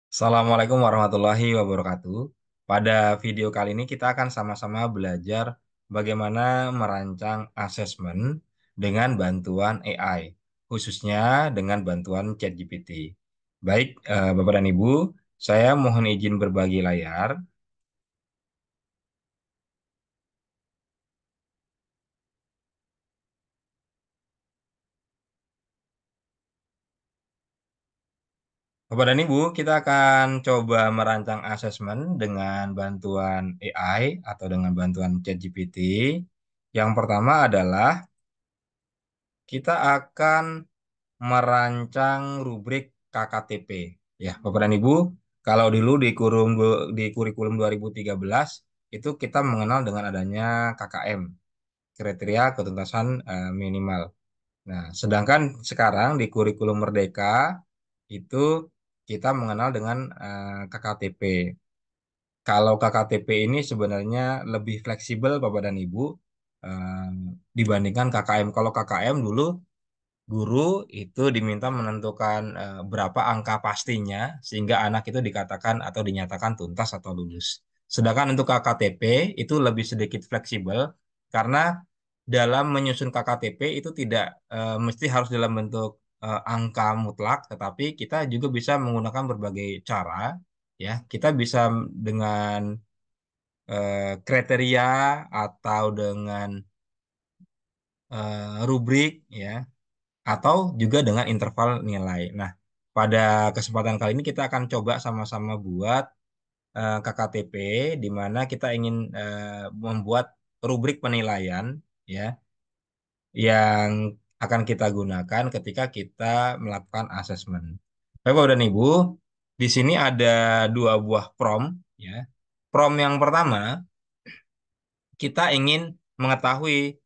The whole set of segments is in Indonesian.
Assalamualaikum warahmatullahi wabarakatuh. Pada video kali ini kita akan sama-sama belajar bagaimana merancang asesmen dengan bantuan AI, khususnya dengan bantuan ChatGPT. Baik, Bapak dan Ibu, saya mohon izin berbagi layar. Bapak dan Ibu, kita akan coba merancang asesmen dengan bantuan AI atau dengan bantuan ChatGPT. Yang pertama adalah kita akan merancang rubrik KKTP. Ya, Bapak dan Ibu, kalau dulu di kurikulum 2013 itu kita mengenal dengan adanya KKM, kriteria ketuntasan minimal. Nah, sedangkan sekarang di kurikulum Merdeka itu kita mengenal dengan KKTP. Kalau KKTP ini sebenarnya lebih fleksibel Bapak dan Ibu eh, dibandingkan KKM. Kalau KKM dulu guru itu diminta menentukan berapa angka pastinya sehingga anak itu dikatakan atau dinyatakan tuntas atau lulus. Sedangkan untuk KKTP itu lebih sedikit fleksibel karena dalam menyusun KKTP itu tidak mesti harus dalam bentuk angka mutlak, tetapi kita juga bisa menggunakan berbagai cara. Ya, kita bisa dengan kriteria atau dengan rubrik, ya, atau juga dengan interval nilai. Nah, pada kesempatan kali ini kita akan coba sama-sama buat KKTP di mana kita ingin membuat rubrik penilaian, ya, yang akan kita gunakan ketika kita melakukan asesmen. Bapak dan Ibu, di sini ada dua buah prompt, ya. Prompt yang pertama kita ingin mengetahui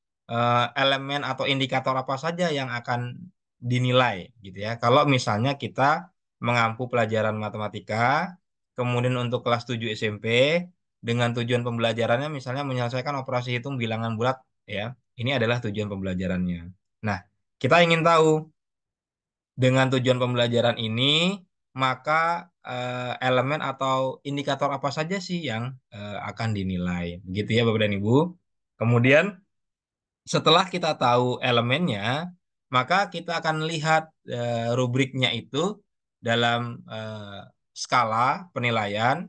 elemen atau indikator apa saja yang akan dinilai gitu ya. Kalau misalnya kita mengampu pelajaran matematika, kemudian untuk kelas 7 SMP dengan tujuan pembelajarannya misalnya menyelesaikan operasi hitung bilangan bulat, ya. Ini adalah tujuan pembelajarannya. Nah, kita ingin tahu dengan tujuan pembelajaran ini maka elemen atau indikator apa saja sih yang akan dinilai. Begitu ya Bapak dan Ibu. Kemudian setelah kita tahu elemennya, maka kita akan lihat rubriknya itu dalam skala penilaian,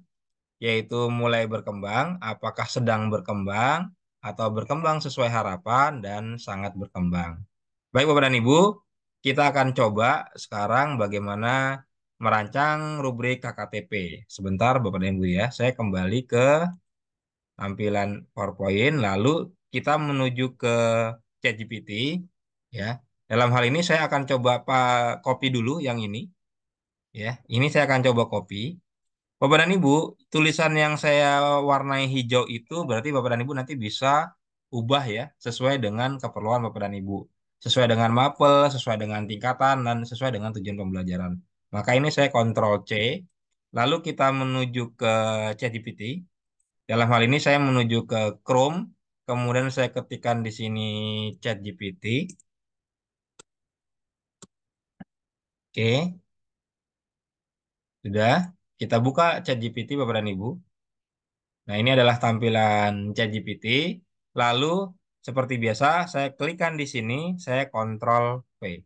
yaitu mulai berkembang, apakah sedang berkembang, atau berkembang sesuai harapan, dan sangat berkembang. Baik Bapak dan Ibu, kita akan coba sekarang bagaimana merancang rubrik KKTP. Sebentar Bapak dan Ibu ya, saya kembali ke tampilan PowerPoint, lalu kita menuju ke ChatGPT, ya. Dalam hal ini saya akan coba copy dulu yang ini, ya. Ini saya akan coba copy. Bapak dan Ibu, tulisan yang saya warnai hijau itu berarti Bapak dan Ibu nanti bisa ubah ya, sesuai dengan keperluan Bapak dan Ibu. Sesuai dengan mapel, sesuai dengan tingkatan, dan sesuai dengan tujuan pembelajaran. Maka ini saya Ctrl C, lalu kita menuju ke ChatGPT. Dalam hal ini saya menuju ke Chrome, kemudian saya ketikkan di sini ChatGPT. Oke, sudah. Kita buka ChatGPT Bapak dan Ibu. Nah, ini adalah tampilan ChatGPT. Lalu, seperti biasa, saya klikkan di sini, saya Ctrl V.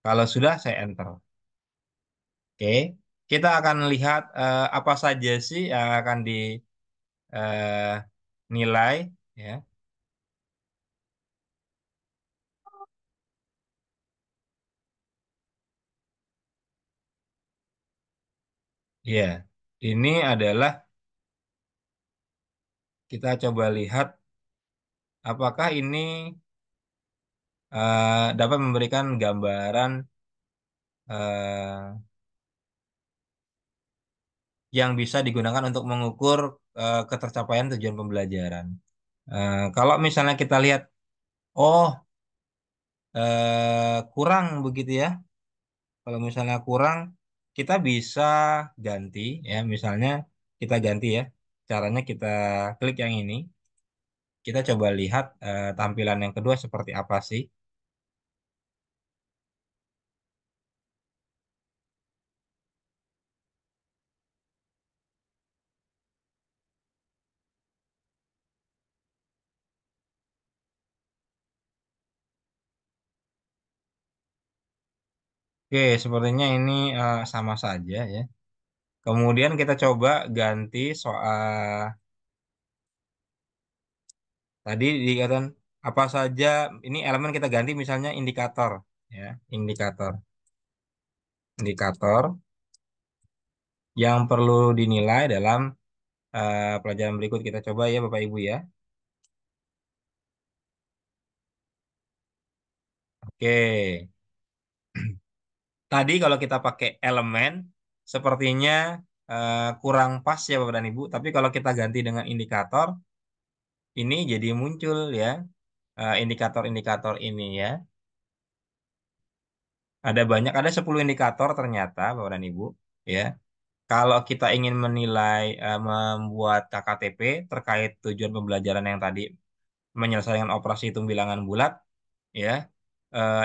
Kalau sudah, saya Enter. Oke, kita akan lihat apa saja sih yang akan dinilai, ya. Ya, ini adalah kita coba lihat apakah ini dapat memberikan gambaran eh, yang bisa digunakan untuk mengukur ketercapaian tujuan pembelajaran. Kalau misalnya kita lihat, oh kurang begitu ya. Kalau misalnya kurang, kita bisa ganti ya. Misalnya kita ganti ya. Caranya kita klik yang ini. Kita coba lihat tampilan yang kedua seperti apa sih. Oke, sepertinya ini sama saja ya. Kemudian kita coba ganti soal tadi dikatakan apa saja ini elemen kita ganti misalnya indikator ya, indikator. Indikator yang perlu dinilai dalam pelajaran berikut kita coba ya Bapak Ibu ya. Oke. Tadi kalau kita pakai elemen sepertinya kurang pas ya Bapak dan Ibu, tapi kalau kita ganti dengan indikator ini jadi muncul ya indikator-indikator ini ya. Ada banyak, ada 10 indikator ternyata Bapak dan Ibu ya. Kalau kita ingin menilai membuat KKTP terkait tujuan pembelajaran yang tadi menyelesaikan operasi hitung bilangan bulat ya.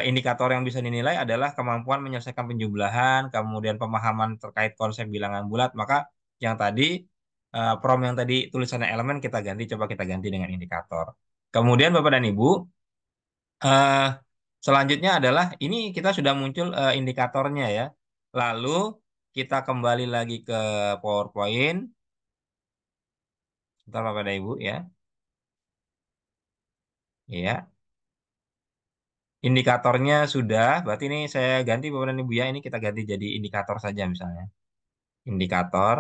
Indikator yang bisa dinilai adalah kemampuan menyelesaikan penjumlahan, kemudian pemahaman terkait konsep bilangan bulat. Maka yang tadi prom yang tadi tulisannya elemen kita ganti, coba kita ganti dengan indikator. Kemudian Bapak dan Ibu, eh, selanjutnya adalah ini kita sudah muncul indikatornya ya. Lalu kita kembali lagi ke PowerPoint. Sebentar Bapak dan Ibu ya. Ya, indikatornya sudah. Berarti ini saya ganti Bapak dan Ibu ya. Ini kita ganti jadi indikator saja misalnya. Indikator.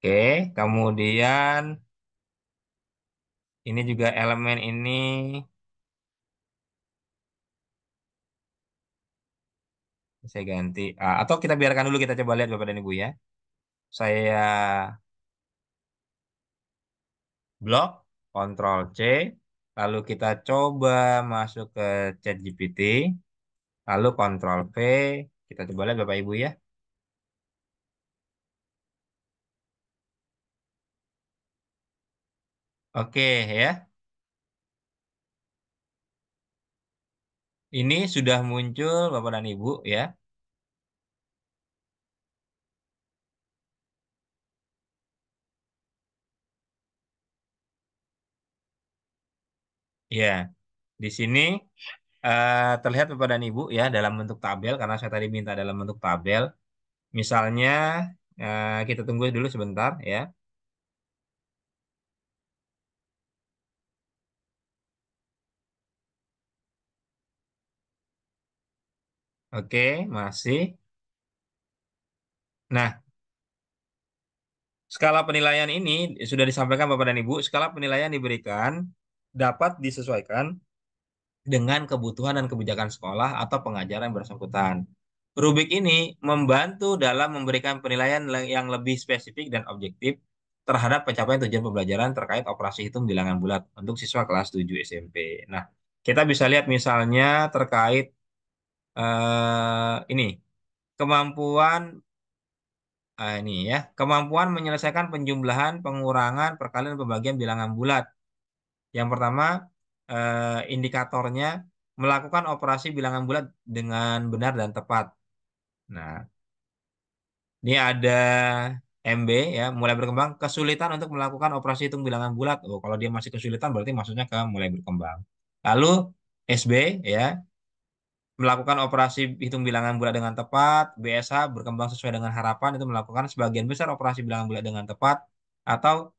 Oke, kemudian ini juga elemen ini saya ganti. Atau kita biarkan dulu kita coba lihat Bapak dan Ibu ya. Saya blok, Ctrl C, lalu kita coba masuk ke ChatGPT, lalu Ctrl V, kita coba lihat Bapak Ibu ya. Oke ya, ini sudah muncul Bapak dan Ibu ya. Ya, di sini terlihat Bapak dan Ibu ya dalam bentuk tabel karena saya tadi minta dalam bentuk tabel. Misalnya kita tunggu dulu sebentar ya. Oke, masih. Nah, skala penilaian ini sudah disampaikan Bapak dan Ibu. Skala penilaian diberikan dapat disesuaikan dengan kebutuhan dan kebijakan sekolah atau pengajaran yang bersangkutan. Rubrik ini membantu dalam memberikan penilaian yang lebih spesifik dan objektif terhadap pencapaian tujuan pembelajaran terkait operasi hitung bilangan bulat untuk siswa kelas 7 SMP. Nah, kita bisa lihat misalnya terkait ini kemampuan ini ya, kemampuan menyelesaikan penjumlahan, pengurangan, perkalian, pembagian bilangan bulat. Yang pertama, indikatornya melakukan operasi bilangan bulat dengan benar dan tepat. Nah, ini ada MB ya, mulai berkembang, kesulitan untuk melakukan operasi hitung bilangan bulat. Oh, kalau dia masih kesulitan berarti maksudnya ke mulai berkembang. Lalu SB ya, melakukan operasi hitung bilangan bulat dengan tepat, BSH berkembang sesuai dengan harapan itu melakukan sebagian besar operasi bilangan bulat dengan tepat, atau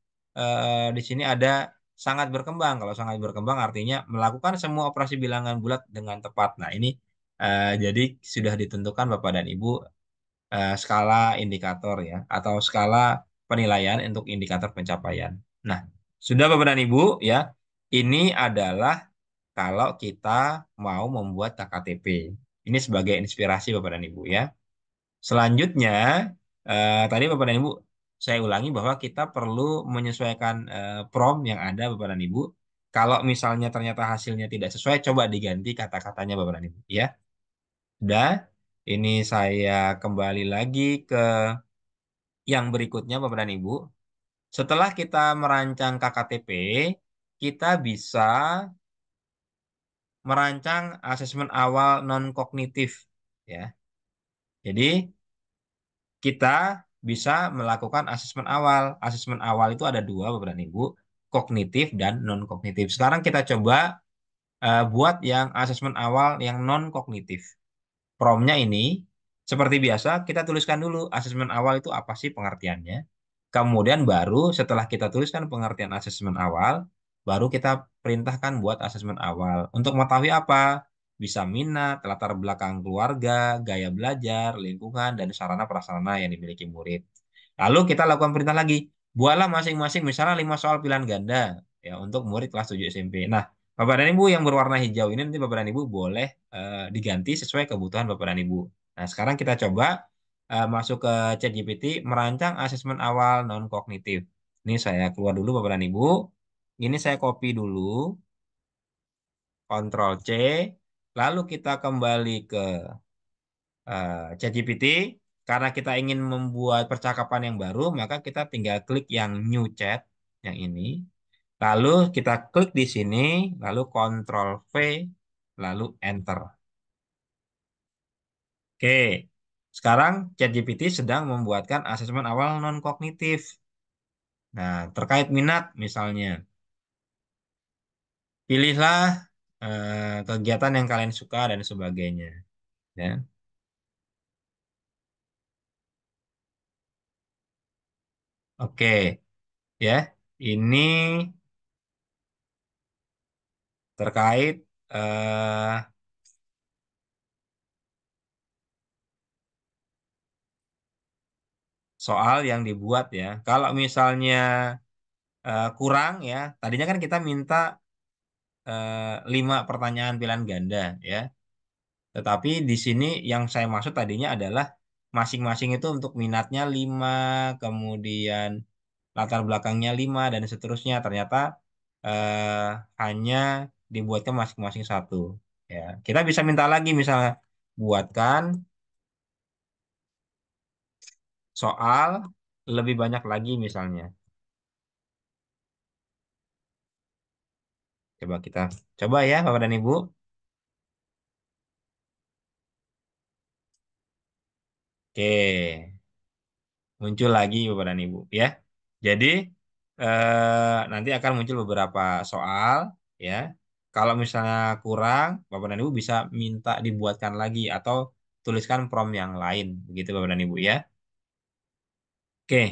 di sini ada sangat berkembang. Kalau sangat berkembang artinya melakukan semua operasi bilangan bulat dengan tepat. Nah, ini jadi sudah ditentukan Bapak dan Ibu skala indikator ya, atau skala penilaian untuk indikator pencapaian. Nah, sudah Bapak dan Ibu ya, ini adalah kalau kita mau membuat KKTP. Ini sebagai inspirasi Bapak dan Ibu ya. Selanjutnya, tadi Bapak dan Ibu, saya ulangi bahwa kita perlu menyesuaikan prompt yang ada Bapak dan Ibu. Kalau misalnya ternyata hasilnya tidak sesuai, coba diganti kata-katanya Bapak dan Ibu ya. Sudah, ini saya kembali lagi ke yang berikutnya Bapak dan Ibu. Setelah kita merancang KKTP, kita bisa merancang asesmen awal non-kognitif ya. Jadi kita bisa melakukan asesmen awal. Asesmen awal itu ada dua Bapak dan Ibu, kognitif dan non-kognitif. Sekarang kita coba buat yang asesmen awal yang non kognitif. Promnya ini, seperti biasa, kita tuliskan dulu asesmen awal itu apa sih pengertiannya. Kemudian baru setelah kita tuliskan pengertian asesmen awal, baru kita perintahkan buat asesmen awal. Untuk mengetahui apa? Bisa minat, latar belakang keluarga, gaya belajar, lingkungan, dan sarana prasarana yang dimiliki murid. Lalu kita lakukan perintah lagi. Buatlah masing-masing misalnya 5 soal pilihan ganda ya untuk murid kelas 7 SMP. Nah, Bapak dan Ibu yang berwarna hijau ini nanti Bapak dan Ibu boleh diganti sesuai kebutuhan Bapak dan Ibu. Nah, sekarang kita coba masuk ke ChatGPT merancang asesmen awal non kognitif. Ini saya keluar dulu Bapak dan Ibu. Ini saya copy dulu, Ctrl C, lalu kita kembali ke ChatGPT. Karena kita ingin membuat percakapan yang baru, maka kita tinggal klik yang new chat yang ini. Lalu kita klik di sini, lalu Ctrl V, lalu Enter. Oke, sekarang ChatGPT sedang membuatkan asesmen awal non-kognitif. Nah, terkait minat misalnya, pilihlah kegiatan yang kalian suka dan sebagainya. Ya. Oke, ya. Ini terkait soal yang dibuat ya. Kalau misalnya kurang ya, tadinya kan kita minta 5 pertanyaan pilihan ganda ya. Tetapi di sini yang saya maksud tadinya adalah masing-masing itu untuk minatnya 5, kemudian latar belakangnya 5 dan seterusnya. Ternyata eh, hanya dibuatkan masing-masing satu. Ya, kita bisa minta lagi misalnya buatkan soal lebih banyak lagi misalnya. Coba kita coba ya Bapak dan Ibu. Oke. Muncul lagi Bapak dan Ibu ya. Jadi nanti akan muncul beberapa soal ya. Kalau misalnya kurang, Bapak dan Ibu bisa minta dibuatkan lagi atau tuliskan prompt yang lain begitu Bapak dan Ibu ya. Oke,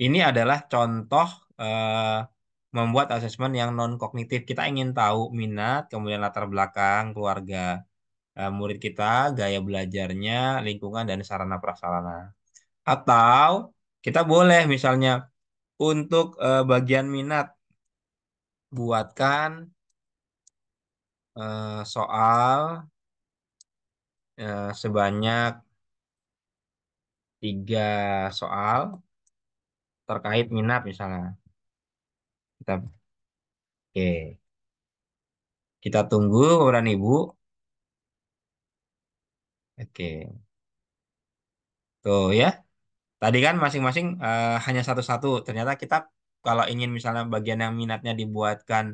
ini adalah contoh eh, membuat asesmen yang non kognitif. Kita ingin tahu minat, kemudian latar belakang keluarga murid kita, gaya belajarnya, lingkungan dan sarana prasarana. Atau kita boleh misalnya untuk bagian minat, buatkan soal sebanyak 3 soal terkait minat misalnya. Oke, kita tunggu kemudian Ibu. Oke, tuh ya. Tadi kan masing-masing hanya satu-satu. Ternyata kita kalau ingin misalnya bagian yang minatnya dibuatkan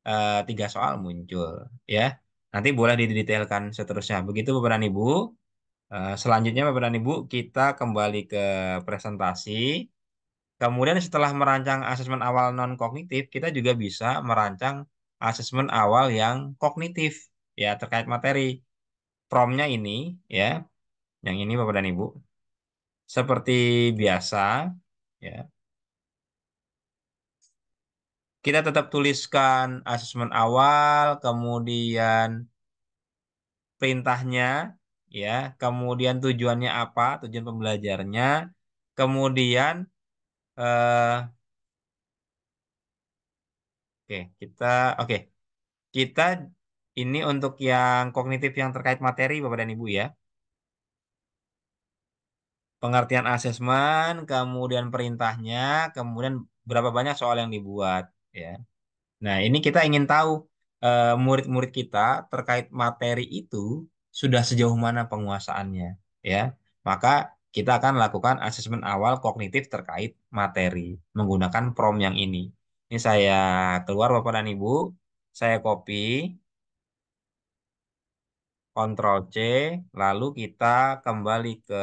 3 soal muncul, ya. Nanti boleh didetailkan seterusnya. Begitu Bapak dan Ibu. Selanjutnya Bapak dan Ibu, kita kembali ke presentasi. Kemudian setelah merancang asesmen awal non-kognitif, kita juga bisa merancang asesmen awal yang kognitif, ya terkait materi. Promnya ini, ya, yang ini Bapak dan Ibu, seperti biasa, ya, kita tetap tuliskan asesmen awal, kemudian perintahnya, ya, kemudian tujuannya apa, tujuan pembelajarnya, kemudian eh, oke, kita ini untuk yang kognitif yang terkait materi Bapak dan Ibu ya. Pengertian asesmen, kemudian perintahnya, kemudian berapa banyak soal yang dibuat ya. Nah, ini kita ingin tahu murid-murid kita terkait materi itu sudah sejauh mana penguasaannya ya. Maka kita akan lakukan asesmen awal kognitif terkait materi menggunakan prompt yang ini. Ini saya keluar Bapak dan Ibu, saya copy, Ctrl C, lalu kita kembali ke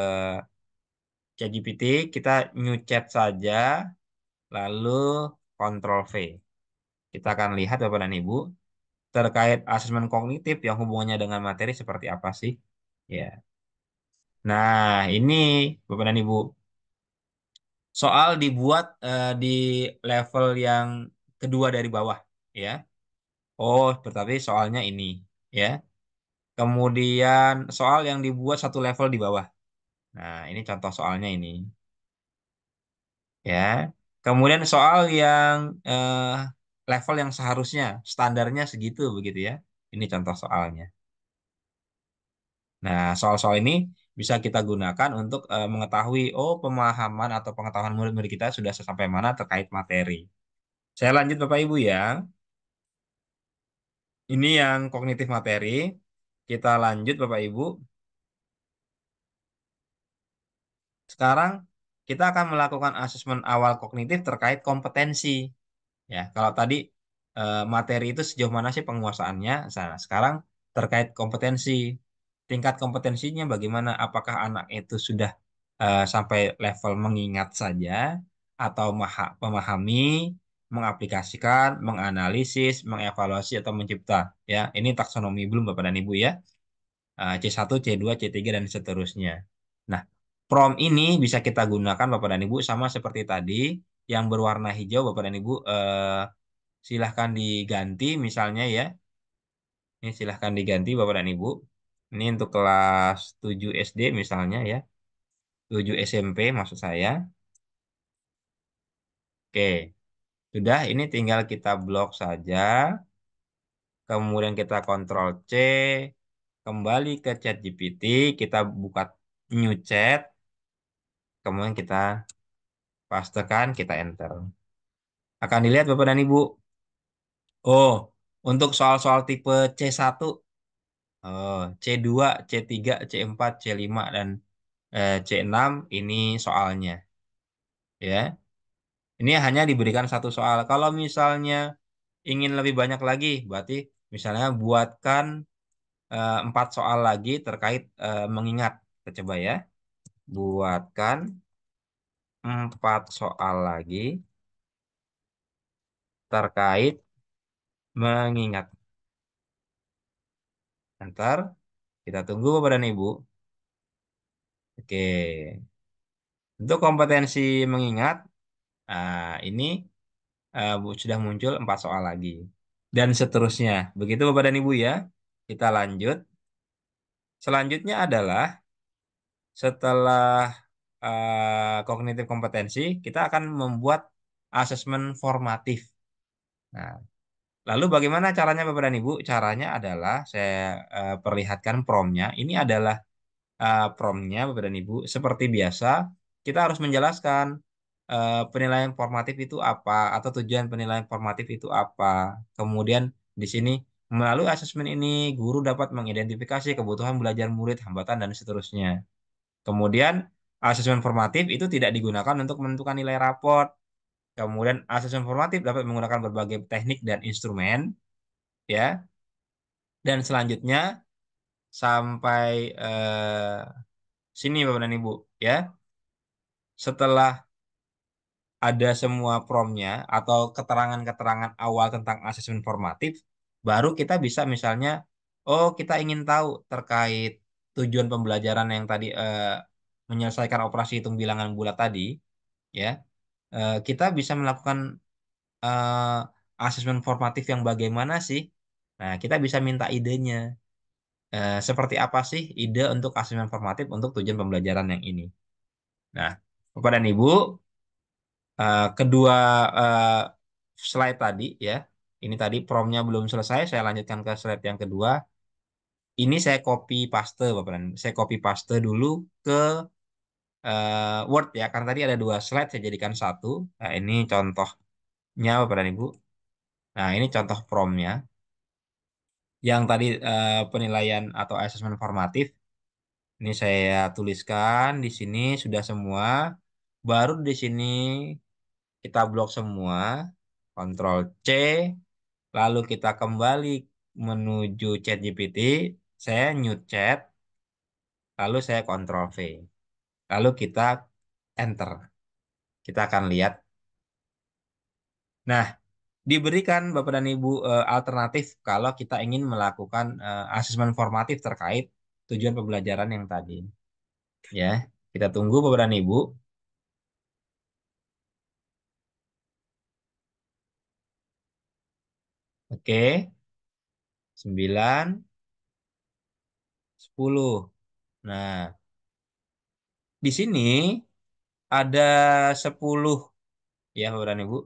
ChatGPT, kita new chat saja, lalu Ctrl V. Kita akan lihat Bapak dan Ibu. terkait asesmen kognitif yang hubungannya dengan materi seperti apa sih? Ya. Nah, ini Bapak dan Ibu, soal dibuat di level yang kedua dari bawah, ya. Oh, berarti soalnya ini, ya. Kemudian soal yang dibuat satu level di bawah. Nah, ini contoh soalnya ini, ya. Kemudian soal yang level yang seharusnya standarnya segitu begitu ya. Ini contoh soalnya. Nah, soal-soal ini bisa kita gunakan untuk mengetahui oh pemahaman atau pengetahuan murid-murid kita sudah sampai mana terkait materi. Saya lanjut Bapak Ibu ya. Ini yang kognitif materi. Kita lanjut Bapak Ibu. Sekarang kita akan melakukan asesmen awal kognitif terkait kompetensi. Ya, kalau tadi materi itu sejauh mana sih penguasaannya? Nah, sekarang terkait kompetensi. Tingkat kompetensinya bagaimana? Apakah anak itu sudah sampai level mengingat saja atau memahami, mengaplikasikan, menganalisis, mengevaluasi atau mencipta? Ya, ini taksonomi belum Bapak dan Ibu ya. C1, C2, C3 dan seterusnya. Nah, prompt ini bisa kita gunakan Bapak dan Ibu sama seperti tadi yang berwarna hijau Bapak dan Ibu silahkan diganti misalnya ya. Ini silahkan diganti Bapak dan Ibu. Ini untuk kelas 7 SD misalnya ya. 7 SMP maksud saya. Oke, sudah ini tinggal kita blok saja. Kemudian kita Ctrl C. Kembali ke chat GPT. Kita buka new chat. Kemudian kita pastekan, kita enter. Akan dilihat Bapak dan Ibu. Oh, untuk soal-soal tipe C1, oh, C2, C3, C4, C5, dan C6 ini soalnya. Ya, ini hanya diberikan satu soal. Kalau misalnya ingin lebih banyak lagi, berarti misalnya buatkan 4 soal lagi terkait mengingat. Kita coba ya. Buatkan 4 soal lagi terkait mengingat. Ntar kita tunggu Bapak dan Ibu. Oke. Untuk kompetensi mengingat, ini sudah muncul 4 soal lagi. Dan seterusnya. Begitu Bapak dan Ibu ya. Kita lanjut. Selanjutnya adalah setelah kognitif kompetensi, kita akan membuat asesmen formatif. Nah, lalu bagaimana caranya Bapak dan Ibu? Caranya adalah saya perlihatkan promnya. Ini adalah promnya Bapak dan Ibu. Seperti biasa, kita harus menjelaskan penilaian formatif itu apa atau tujuan penilaian formatif itu apa. Kemudian di sini melalui asesmen ini guru dapat mengidentifikasi kebutuhan belajar murid, hambatan dan seterusnya. Kemudian asesmen formatif itu tidak digunakan untuk menentukan nilai raport. Kemudian asesmen formatif dapat menggunakan berbagai teknik dan instrumen, ya. Dan selanjutnya sampai sini Bapak dan Ibu, ya. Setelah ada semua promnya atau keterangan-keterangan awal tentang asesmen formatif, baru kita bisa misalnya, oh kita ingin tahu terkait tujuan pembelajaran yang tadi menyelesaikan operasi hitung bilangan bulat tadi, ya, kita bisa melakukan eh, asesmen formatif yang bagaimana sih? Nah, kita bisa minta idenya. Seperti apa sih ide untuk asesmen formatif untuk tujuan pembelajaran yang ini? Nah, Bapak dan Ibu, kedua eh, slide tadi ya, ini tadi promnya belum selesai, saya lanjutkan ke slide yang kedua. Ini saya copy paste, Bapak dan Ibu. Saya copy paste dulu ke Word ya, karena tadi ada 2 slide, saya jadikan satu. Nah, ini contohnya Bapak dan Ibu. Nah, ini contoh promnya. Yang tadi penilaian atau asesmen formatif, ini saya tuliskan di sini sudah semua. Baru di sini kita blok semua, Ctrl C, lalu kita kembali menuju chat GPT, saya new chat, lalu saya Ctrl V, lalu kita enter. Kita akan lihat. Nah, diberikan Bapak dan Ibu alternatif kalau kita ingin melakukan asesmen formatif terkait tujuan pembelajaran yang tadi. Ya, kita tunggu Bapak dan Ibu. Oke, 9, 10. Nah, di sini ada 10 ya Bapak dan Ibu.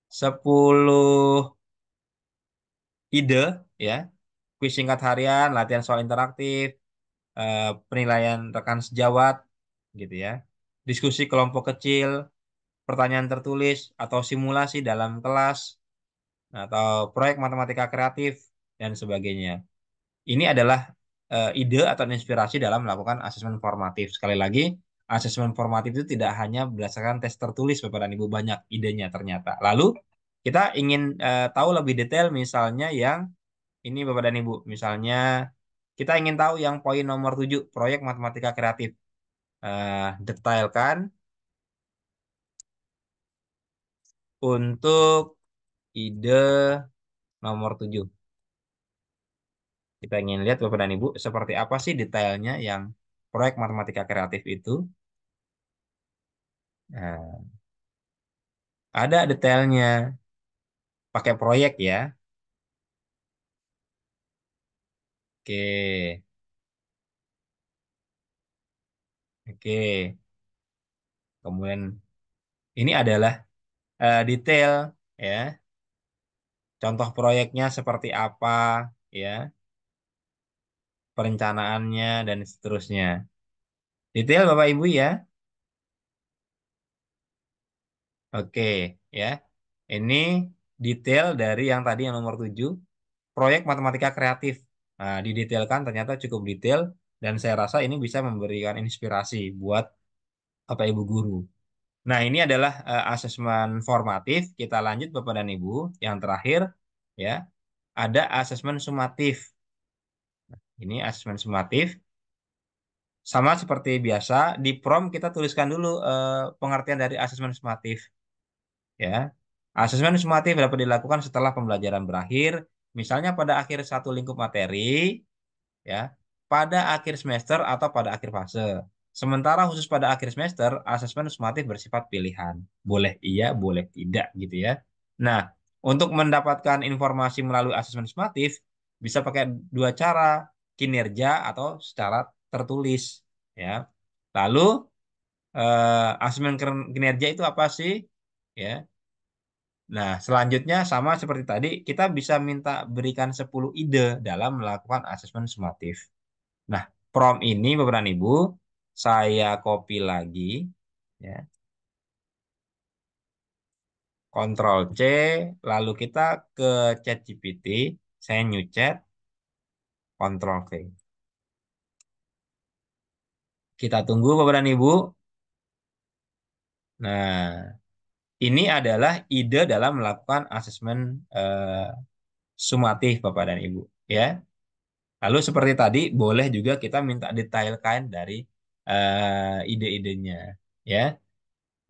10 ide ya. Kuis singkat harian, latihan soal interaktif, penilaian rekan sejawat gitu ya. Diskusi kelompok kecil, pertanyaan tertulis atau simulasi dalam kelas atau proyek matematika kreatif dan sebagainya. Ini adalah ide atau inspirasi dalam melakukan asesmen formatif. Sekali lagi, asesmen formatif itu tidak hanya berdasarkan tes tertulis, Bapak dan Ibu, banyak idenya ternyata. Lalu kita ingin tahu lebih detail, misalnya yang ini Bapak dan Ibu, misalnya kita ingin tahu yang poin nomor 7, proyek matematika kreatif. Detailkan untuk ide nomor 7. Kita ingin lihat Bapak dan Ibu seperti apa sih detailnya yang proyek matematika kreatif itu. Nah, ada detailnya, pakai proyek ya. Oke, oke. Kemudian ini adalah detail ya. Contoh proyeknya seperti apa ya, perencanaannya dan seterusnya. Detail Bapak Ibu ya. Oke, ya. Ini detail dari yang tadi yang nomor 7, proyek matematika kreatif. Nah, didetailkan ternyata cukup detail dan saya rasa ini bisa memberikan inspirasi buat Bapak Ibu guru. Nah, ini adalah asesmen formatif. Kita lanjut Bapak dan Ibu. Yang terakhir ya, ada asesmen sumatif. Ini asesmen sumatif. Sama seperti biasa, di prompt kita tuliskan dulu pengertian dari asesmen sumatif. Ya, asesmen sumatif dapat dilakukan setelah pembelajaran berakhir, misalnya pada akhir satu lingkup materi, ya, pada akhir semester atau pada akhir fase. Sementara khusus pada akhir semester, asesmen sumatif bersifat pilihan. Boleh iya, boleh tidak gitu ya. Nah, untuk mendapatkan informasi melalui asesmen sumatif, bisa pakai dua cara, kinerja atau secara tertulis. Ya. Lalu, asesmen kinerja itu apa sih? Ya. Nah, selanjutnya sama seperti tadi, kita bisa minta berikan 10 ide dalam melakukan asesmen sumatif. Nah, prompt ini Bapak dan Ibu, saya copy lagi, ya, Ctrl C, lalu kita ke ChatGPT, saya new chat, Ctrl V. Kita tunggu Bapak dan Ibu. Nah, ini adalah ide dalam melakukan asesmen sumatif Bapak dan Ibu, ya. Lalu seperti tadi, boleh juga kita minta detailkan dari ide-idenya, ya.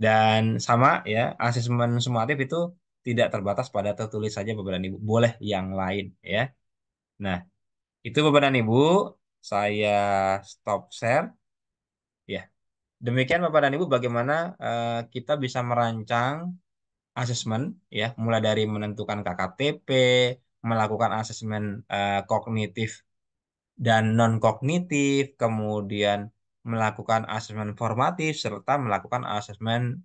Dan sama ya, asesmen sumatif itu tidak terbatas pada tertulis saja Bapak dan Ibu, boleh yang lain ya. Nah, itu Bapak dan Ibu, saya stop share ya. Demikian Bapak dan Ibu bagaimana kita bisa merancang asesmen ya, mulai dari menentukan KKTP, melakukan asesmen kognitif dan non-kognitif, kemudian melakukan asesmen formatif, serta melakukan asesmen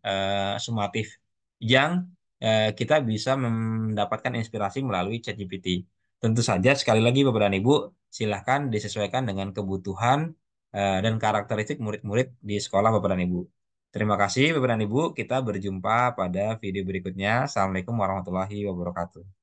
sumatif yang kita bisa mendapatkan inspirasi melalui ChatGPT. Tentu saja, sekali lagi Bapak dan Ibu, silahkan disesuaikan dengan kebutuhan dan karakteristik murid-murid di sekolah Bapak dan Ibu. Terima kasih Bapak dan Ibu, kita berjumpa pada video berikutnya. Assalamualaikum warahmatullahi wabarakatuh.